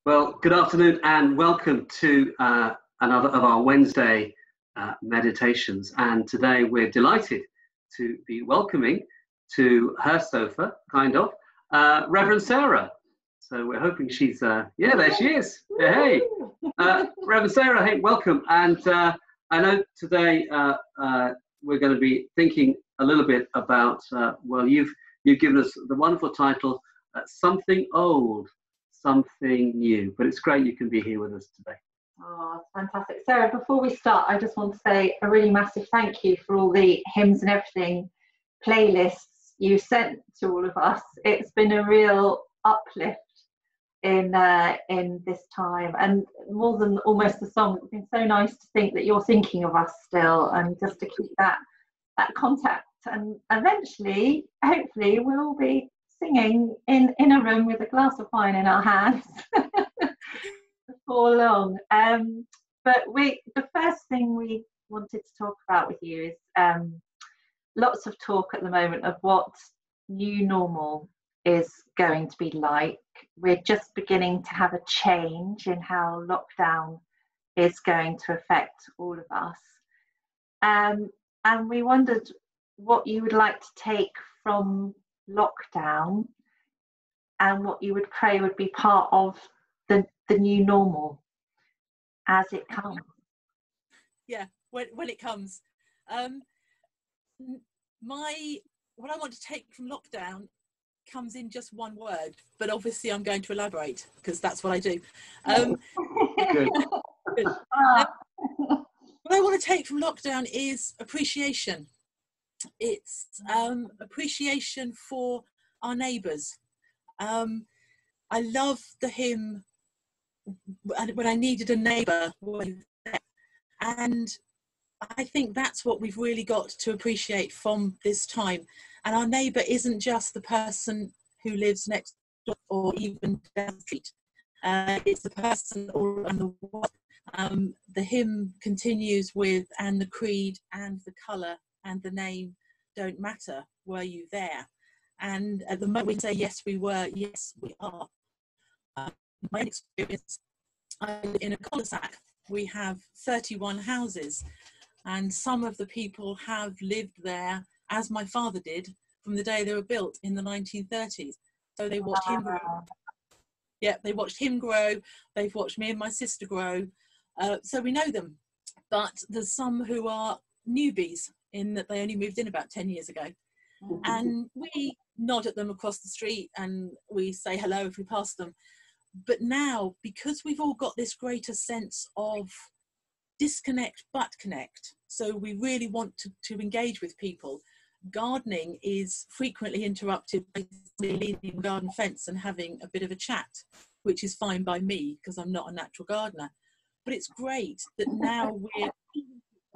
Well, good afternoon and welcome to another of our Wednesday meditations. And today we're delighted to be welcoming to her sofa, Reverend Sarah. So we're hoping she's, there she is. Hey, Reverend Sarah, hey, welcome. And I know today we're going to be thinking a little bit about, you've given us the wonderful title, Something Old, Something New, but it's great you can be here with us today. Oh, fantastic. Sarah, before we start, I just want to say a really massive thank you for all the hymns and everything playlists you sent to all of us. It's been a real uplift in this time, and more than almost the song, it's been so nice to think that you're thinking of us still, and just to keep that contact. And eventually, hopefully, we'll all be singing in a room with a glass of wine in our hands before long. But the first thing we wanted to talk about with you is lots of talk at the moment of what new normal is going to be like. We're just beginning to have a change in how lockdown is going to affect all of us. And we wondered what you would like to take from lockdown and what you would pray would be part of the new normal as it comes. Yeah, when it comes. What I want to take from lockdown comes in just one word, but obviously I'm going to elaborate because that's what I do. Good. What I want to take from lockdown is appreciation. It's appreciation for our neighbours. I love the hymn, When I Needed a Neighbour, and I think that's what we've really got to appreciate from this time. And our neighbour isn't just the person who lives next door or even down the street. It's the person all around the world. The hymn continues with, and the creed and the colour and the name don't matter, were you there? And at the moment we say, yes, we were, yes, we are. My experience, in a cul-de-sac, we have 31 houses, and some of the people have lived there, as my father did, from the day they were built in the 1930s. So they watched him grow. Yeah, they watched him grow. They've watched me and my sister grow. So we know them. But there's some who are newbies in that they only moved in about 10 years ago. And we nod at them across the street and we say hello if we pass them. But now, because we've all got this greater sense of disconnect but connect, so we really want to engage with people, gardening is frequently interrupted by leaning on the garden fence and having a bit of a chat, which is fine by me because I'm not a natural gardener. But it's great that now we're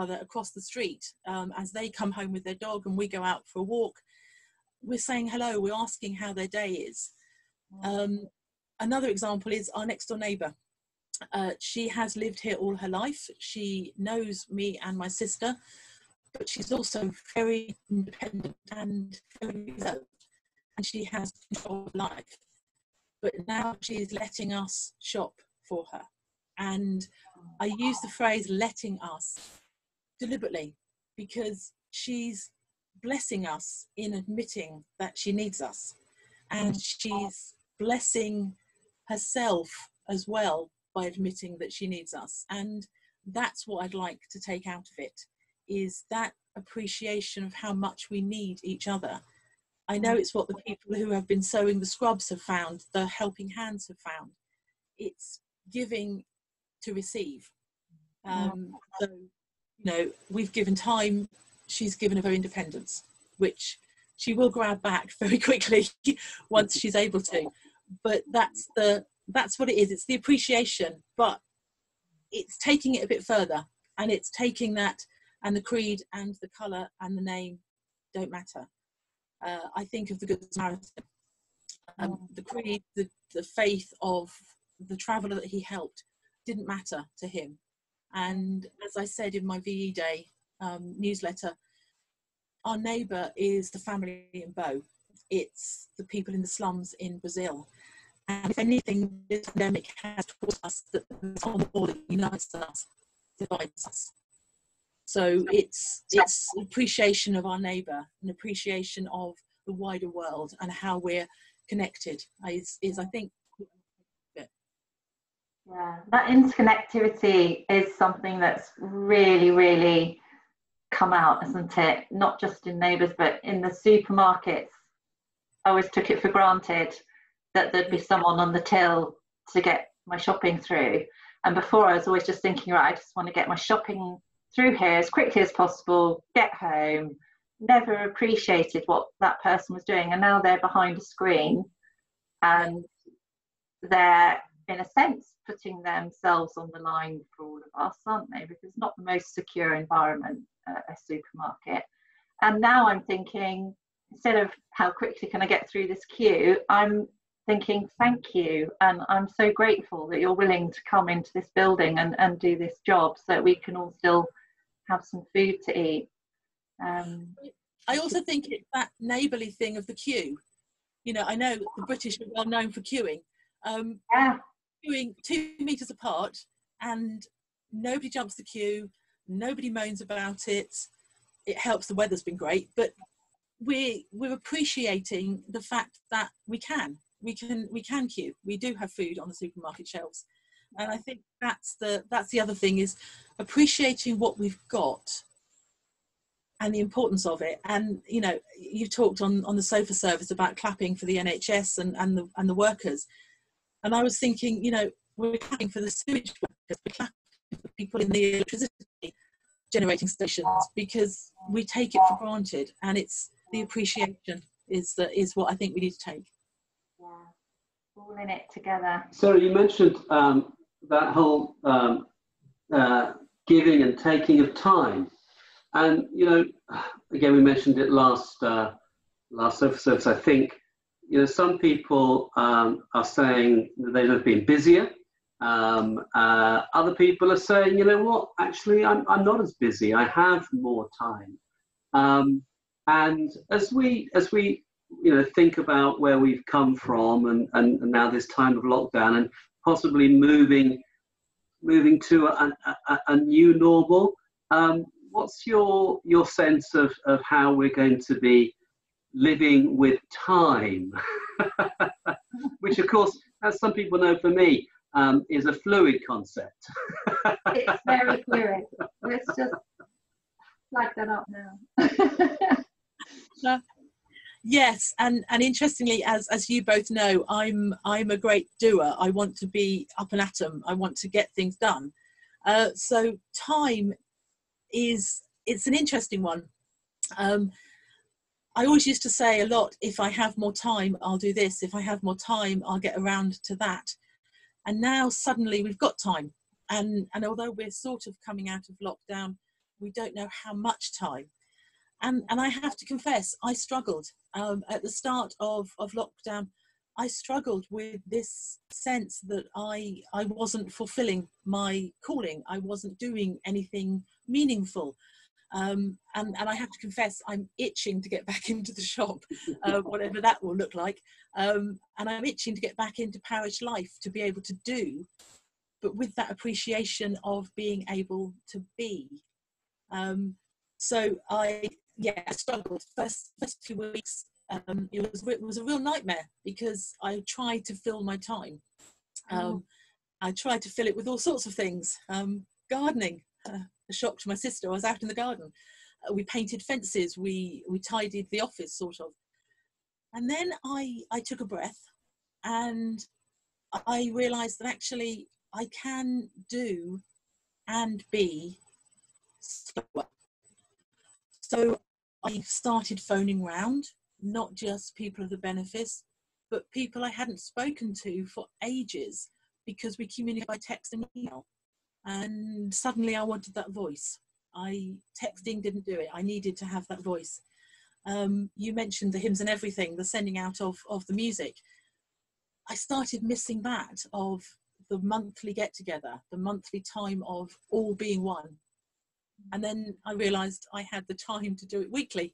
other across the street as they come home with their dog and we go out for a walk. We're saying hello, we're asking how their day is. Another example is our next door neighbour. She has lived here all her life. She knows me and my sister, but she's also very independent and very reserved, and she has control of life. But now she's letting us shop for her. And I use the phrase letting us deliberately because she's blessing us in admitting that she needs us, and she's blessing herself as well by admitting that she needs us. And that's what I'd like to take out of it, is that appreciation of how much we need each other. I know it's what the people who have been sewing the scrubs have found, the helping hands have found. It's giving to receive. So, we've given time, she's given of her independence, which she will grab back very quickly once she's able to. But that's what it is. It's the appreciation, but it's taking it a bit further, and it's taking that, and the creed and the colour and the name don't matter. I think of the Good Samaritan, the creed, the faith of the traveller that he helped didn't matter to him. And as I said in my VE Day newsletter, our neighbour is the family in Bow. It's the people in the slums in Brazil. And if anything, this pandemic has taught us that there's far more that unites us, divides us. So it's appreciation of our neighbour, an appreciation of the wider world and how we're connected is I think. Yeah, that interconnectivity is something that's really, really come out, isn't it? Not just in neighbours, but in the supermarkets. I always took it for granted that there'd be someone on the till to get my shopping through. And before, I was always just thinking, right, I just want to get my shopping through here as quickly as possible, get home. Never appreciated what that person was doing. And now they're behind a screen and they're, in a sense, putting themselves on the line for all of us, aren't they? Because it's not the most secure environment, a supermarket. And now I'm thinking, instead of how quickly can I get through this queue, I'm thinking thank you, and I'm so grateful that you're willing to come into this building and do this job so that we can all still have some food to eat. I also think it's that neighbourly thing of the queue. You know, I know the British are well known for queuing. Queuing 2 meters apart, and nobody jumps the queue, nobody moans about it. It helps, the weather's been great, but we're appreciating the fact that we can queue. We do have food on the supermarket shelves, and I think that's the other thing, is appreciating what we've got and the importance of it. And you know, you talked on the sofa service about clapping for the NHS and the workers. And I was thinking, you know, we're clapping for the sewage workers, we're clapping for people in the electricity generating stations, because we take it for granted, and it's the appreciation is what I think we need to take. Yeah, all in it together. Sarah, you mentioned that whole giving and taking of time, and you know, again, we mentioned it last sofa service, I think. You know, some people are saying that they've been busier. Other people are saying, you know what, actually, I'm not as busy. I have more time. And as we you know, think about where we've come from and now this time of lockdown and possibly moving to a new normal, what's your sense of how we're going to be living with time? Which, of course, as some people know, for me, is a fluid concept. It's very fluid. Let's just flag that up now. Yes, and interestingly, as you both know, I'm a great doer. I want to be up and at 'em. I want to get things done. So time it's an interesting one. I always used to say a lot, if I have more time, I'll do this. If I have more time, I'll get around to that. And now suddenly we've got time. And although we're sort of coming out of lockdown, we don't know how much time. And I have to confess, I struggled. At the start of lockdown, I struggled with this sense that I wasn't fulfilling my calling. I wasn't doing anything meaningful. And I have to confess, I'm itching to get back into the shop, whatever that will look like. And I'm itching to get back into parish life, to be able to do, but with that appreciation of being able to be. So I struggled. First 2 weeks, it was a real nightmare, because I tried to fill my time. I tried to fill it with all sorts of things. Gardening. A shock to my sister. I was out in the garden. We painted fences. We tidied the office, sort of. And then I took a breath, and I realised that actually I can do and be slower. So I started phoning round, not just people of the benefice, but people I hadn't spoken to for ages, because we communicate by text and email. And suddenly I wanted that voice. Texting didn't do it. I needed to have that voice. You mentioned the hymns and everything, the sending out of the music. I started missing that, of the monthly get together, the monthly time of all being one. And then I realized I had the time to do it weekly.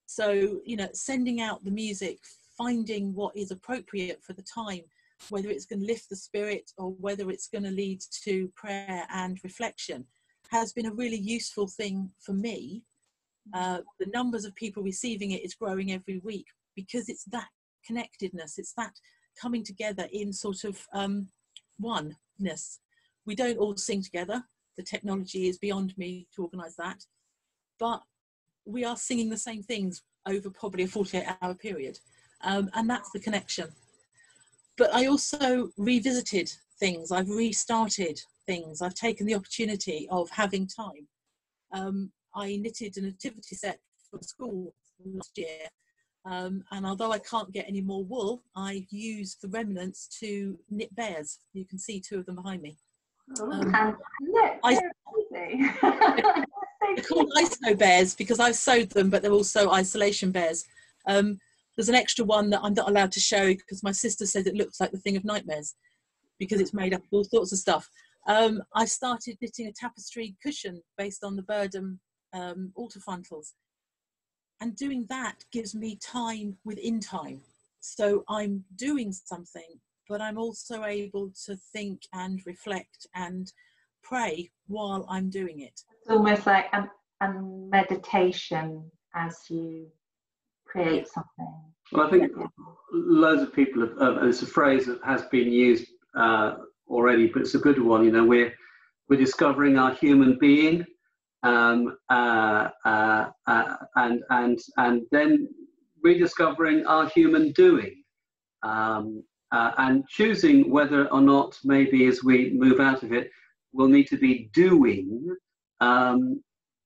So, you know, sending out the music, finding what is appropriate for the time, whether it's going to lift the spirit or whether it's going to lead to prayer and reflection, has been a really useful thing for me. The numbers of people receiving it is growing every week, because it's that connectedness, it's that coming together in sort of oneness. We don't all sing together. The technology is beyond me to organise that, but we are singing the same things over probably a 48-hour period, and that's the connection. But I also revisited things, I've restarted things, I've taken the opportunity of having time. I knitted a nativity set for school last year, and although I can't get any more wool, I used the remnants to knit bears. You can see two of them behind me. They're called ISO bears because I've sewed them, but they're also isolation bears. There's an extra one that I'm not allowed to show because my sister says it looks like the Thing of Nightmares because it's made up of all sorts of stuff. I started knitting a tapestry cushion based on the Burdham altar frontals, and doing that gives me time within time. So I'm doing something, but I'm also able to think and reflect and pray while I'm doing it. It's almost like a meditation as you create something. Well, I think loads of people have, it's a phrase that has been used already, but it's a good one. You know, we're discovering our human being, and then rediscovering our human doing, and choosing whether or not maybe as we move out of it, we'll need to be doing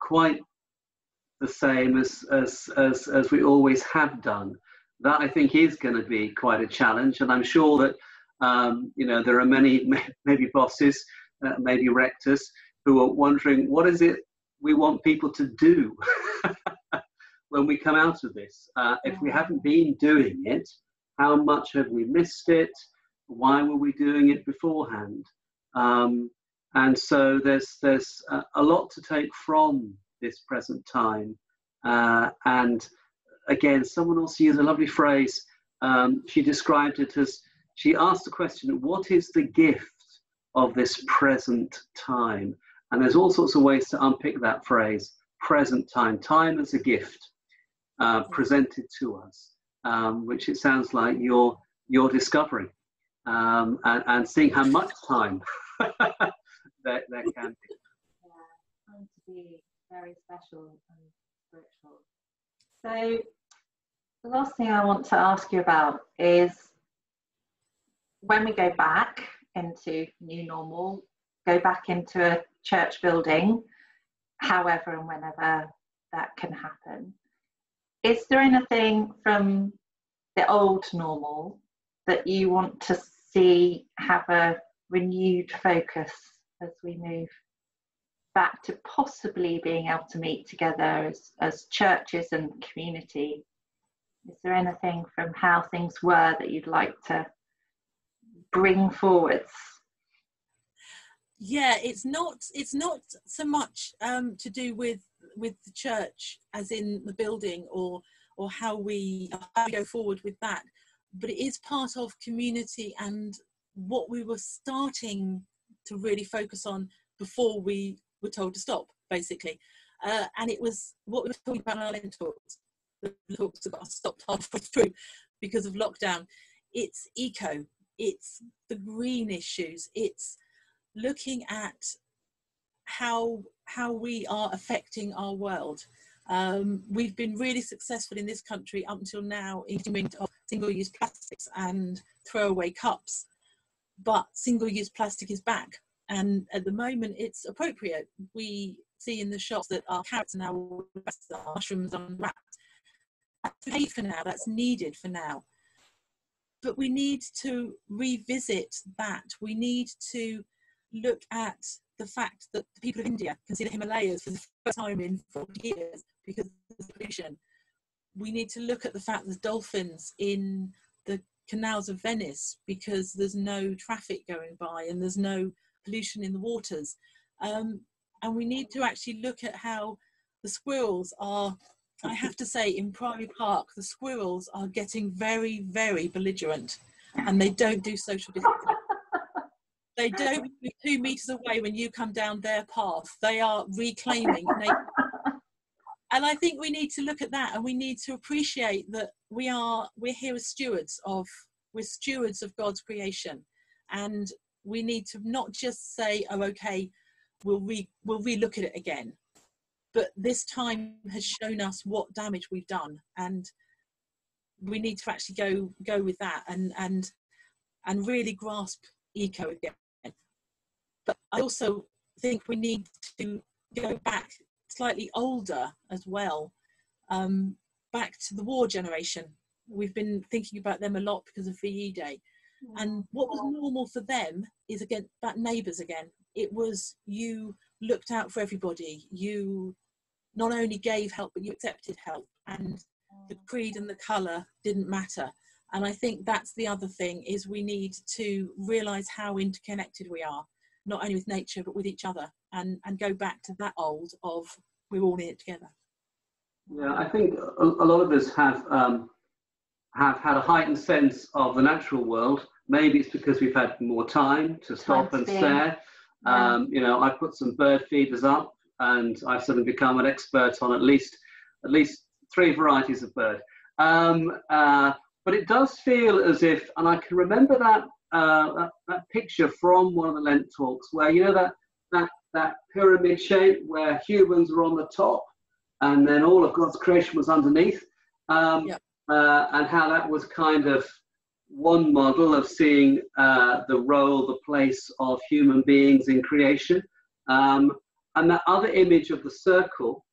quite the same as we always have done. That I think is going to be quite a challenge, and I'm sure that you know, there are many maybe bosses, maybe rectors who are wondering what is it we want people to do when we come out of this. If we haven't been doing it, how much have we missed it? Why were we doing it beforehand? And so there's a lot to take from this present time. And again, someone else used a lovely phrase. She described it as, she asked the question, what is the gift of this present time? And there's all sorts of ways to unpick that phrase, present time, time as a gift presented to us, which it sounds like you're discovering, and seeing how much time there can be. Yeah, going to be very special and spiritual. So the last thing I want to ask you about is, when we go back into new normal, go back into a church building, however and whenever that can happen, is there anything from the old normal that you want to see have a renewed focus as we move back to possibly being able to meet together as churches and community? Is there anything from how things were that you'd like to bring forwards? Yeah, it's not so much to do with the church as in the building or how we go forward with that, but it is part of community and what we were starting to really focus on before we were told to stop, basically. And it was what we were talking about in our Lent talks. The talks that got stopped halfway through because of lockdown. It's eco, it's the green issues, it's looking at how we are affecting our world. We've been really successful in this country up until now in getting rid of single-use plastics and throwaway cups, but single-use plastic is back, and at the moment it's appropriate. We see in the shops that our carrots are now wrapped, our mushrooms are wrapped. That's paid for now, that's needed for now, but we need to revisit that. We need to look at the fact that the people of India can see the Himalayas for the first time in 40 years because of the pollution. We need to look at the fact there's dolphins in the canals of Venice because there's no traffic going by and there's no pollution in the waters. And we need to actually look at how the squirrels are, I have to say, in Priory Park, the squirrels are getting very, very belligerent. and they don't do social distancing. They don't be 2 meters away when you come down their path. They are reclaiming nature. And I think we need to look at that, and we need to appreciate that we're here as we're stewards of God's creation, and we need to not just say, oh, okay, we'll relook at it again. But this time has shown us what damage we've done, and we need to actually go with that and really grasp eco again. But I also think we need to go back slightly older as well, back to the war generation. We've been thinking about them a lot because of VE Day. And what was normal for them is, again, about neighbours again. It was you looked out for everybody. You not only gave help, but you accepted help. And the creed and the colour didn't matter. And I think that's the other thing, is we need to realise how interconnected we are, not only with nature, but with each other, and go back to that old of we're all in it together. Yeah, I think a lot of us have had a heightened sense of the natural world. Maybe it's because we've had more time to stop and stare. You know, I put some bird feeders up, and I've suddenly become an expert on at least 3 varieties of bird. But it does feel as if, and I can remember that picture from one of the Lent talks, where, you know, that pyramid shape where humans were on the top and then all of God's creation was underneath, and how that was kind of one model of seeing the role, the place of human beings in creation, and that other image of the circle,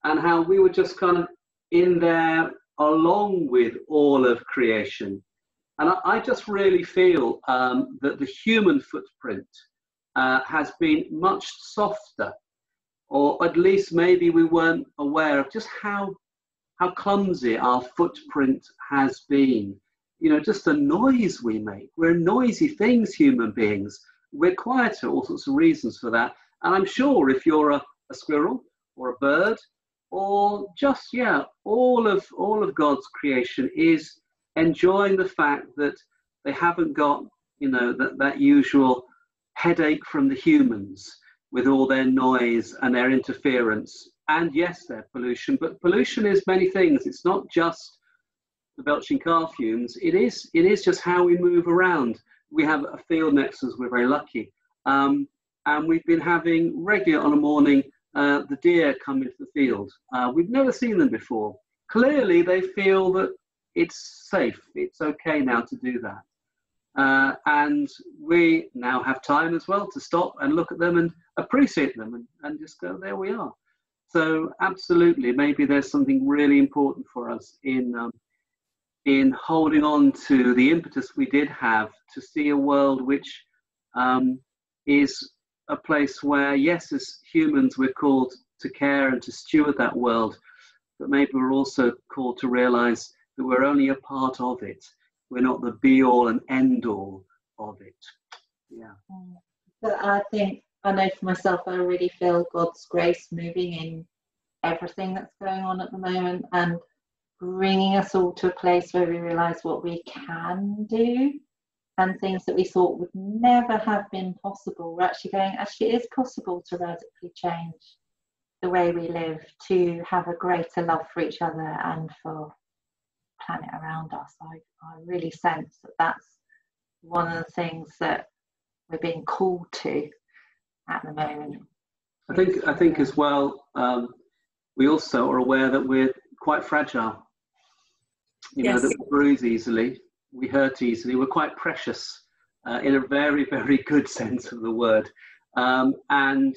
and how we were just kind of in there along with all of creation. And I just really feel that the human footprint has been much softer, or at least maybe we weren't aware of just how clumsy our footprint has been. You know, just the noise we make. We're noisy things, human beings. We're quieter, all sorts of reasons for that. And I'm sure if you're a squirrel or a bird, or just, all of God's creation is enjoying the fact that they haven't got, you know, that usual headache from the humans with all their noise and their interference, and yes, their pollution. But pollution is many things. It's not just the belching car fumes. It is just how we move around. We have a field next to us. We're very lucky, and we've been having regular on a morning the deer come into the field. We've never seen them before. Clearly, they feel that it's safe. It's okay now to do that. And we now have time as well to stop and look at them and appreciate them and just go, there we are. So absolutely, maybe there's something really important for us in holding on to the impetus we did have to see a world which is a place where, yes, as humans, we're called to care and to steward that world, but maybe we're also called to realize that we're only a part of it. We're not the be-all and end-all of it. Yeah. But I know for myself, I really feel God's grace moving in everything that's going on at the moment, and bringing us all to a place where we realise what we can do, and things that we thought would never have been possible. We're actually going, it is possible to radically change the way we live, to have a greater love for each other and for the planet around us. I really sense that that's one of the things that we're being called to at the moment. I think as well, we also are aware that we're quite fragile. You know, that we bruise easily, we hurt easily, we're quite precious in a very, very good sense of the word. And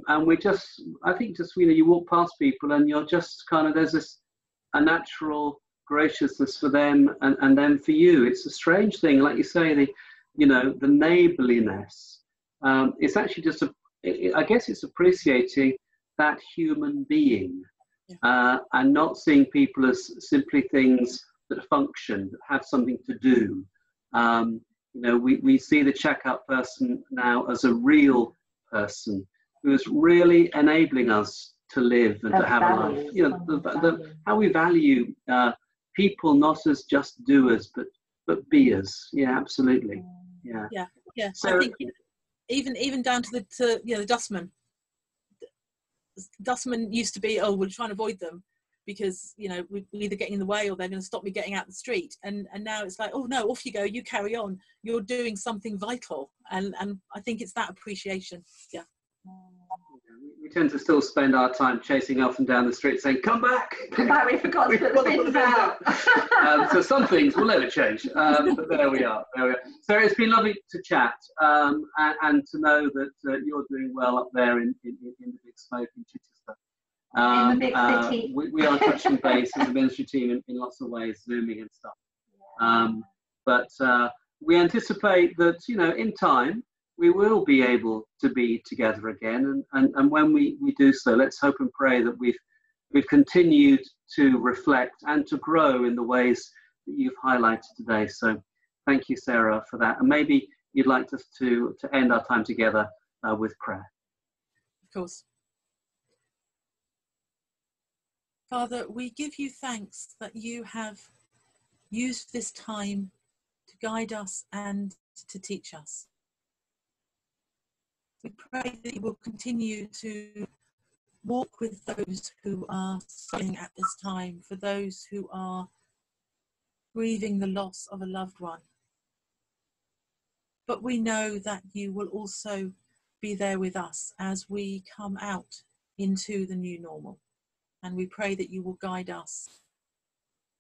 we're just, I think just, you know, you walk past people and you're just kind of, there's a natural graciousness for them and then for you. It's a strange thing, like you say, the neighborliness. It's actually just I guess it's appreciating that human being, and not seeing people as simply things that function, that have something to do. You know, we see the checkout person now as a real person who is really enabling us to live and to have a life. You know, how we value people, not as just doers, but but beers. Yeah, absolutely. Yeah. Yeah. So, I think even down to the dustmen. Dustmen used to be, oh, we're trying to avoid them because we're either getting in the way or they're going to stop me getting out the street. And now it's like, oh no, off you go, you carry on. You're doing something vital, and I think it's that appreciation. Yeah. We tend to still spend our time chasing up and down the street saying, come back, we forgot to put the bins out. So some things will never change, but there we are. So it's been lovely to chat, and to know that you're doing well up there in the big smoke in Chichester. In the big city. We are touching base as a ministry team in lots of ways, Zooming and stuff. But we anticipate that, in time, we will be able to be together again, and when we do so, let's hope and pray that we've continued to reflect and to grow in the ways that you've highlighted today. So thank you, Sarah, for that. And maybe you'd like us to end our time together with prayer. Of course. Father, we give you thanks that you have used this time to guide us and to teach us. We pray that you will continue to walk with those who are suffering at this time, for those who are grieving the loss of a loved one. But we know that you will also be there with us as we come out into the new normal. And we pray that you will guide us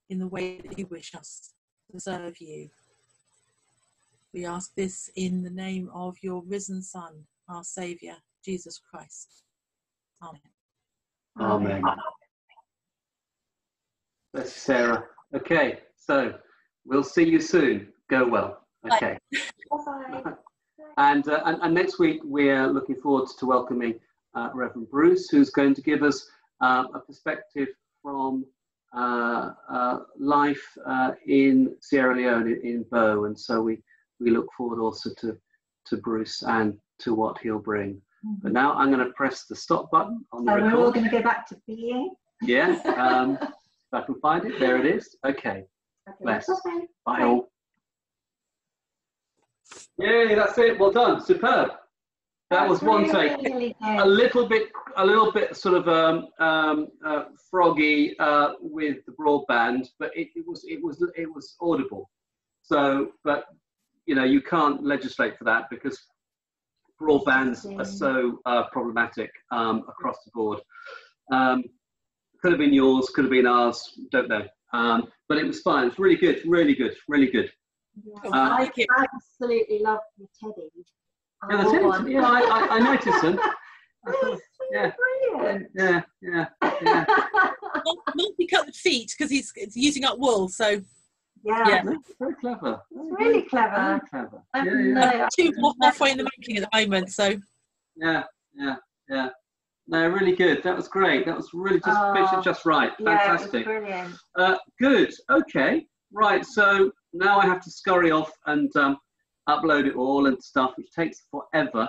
in the way that you wish us to serve you. We ask this in the name of your risen Son, our Saviour, Jesus Christ. Amen. Amen. Bless you, Sarah. Okay, so we'll see you soon. Go well. Okay. Bye. And next week we're looking forward to welcoming Reverend Bruce, who's going to give us a perspective from life in Sierra Leone, in Bo, and so we look forward also to Bruce and to what he'll bring. But now I'm going to press the stop button on the record. We're all going to go back to being. Yeah, if I can find it, there it is. Okay, bless. Bye. Bye all. Yay, that's it. Well done. Superb. That was one take. Really A little bit sort of froggy with the broadband, but it was audible. So, but you can't legislate for that because broadbands are so problematic across the board. Could have been yours, could have been ours, don't know. But it was fine. It's really good, really good, really good. Yeah. I absolutely love the teddy. Yeah, the teddies. Yeah, I noticed them. Yeah, brilliant. Yeah. Multi-cut the feet because he's using up wool. So yeah. Very clever. It's really clever. Very clever. Yeah. Two halfway in the making at the moment. So yeah. No, really good. That was great. That was really just right. Fantastic. Yeah, it was brilliant. Good. Okay. Right. So now I have to scurry off and upload it all and stuff, which takes forever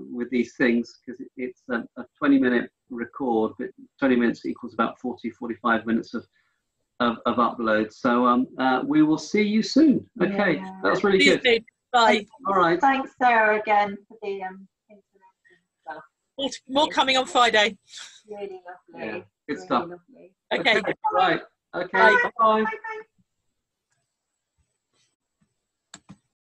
with these things because it's a 20-minute record, but 20 minutes equals about 45 minutes of upload. So we will see you soon. Okay, yeah. That was really good. Bye. All right. Thanks, Sarah, again for the internet stuff. More coming on Friday. Really lovely. Yeah, good really stuff. Lovely. Okay. Right. Okay. Bye. Bye. Bye.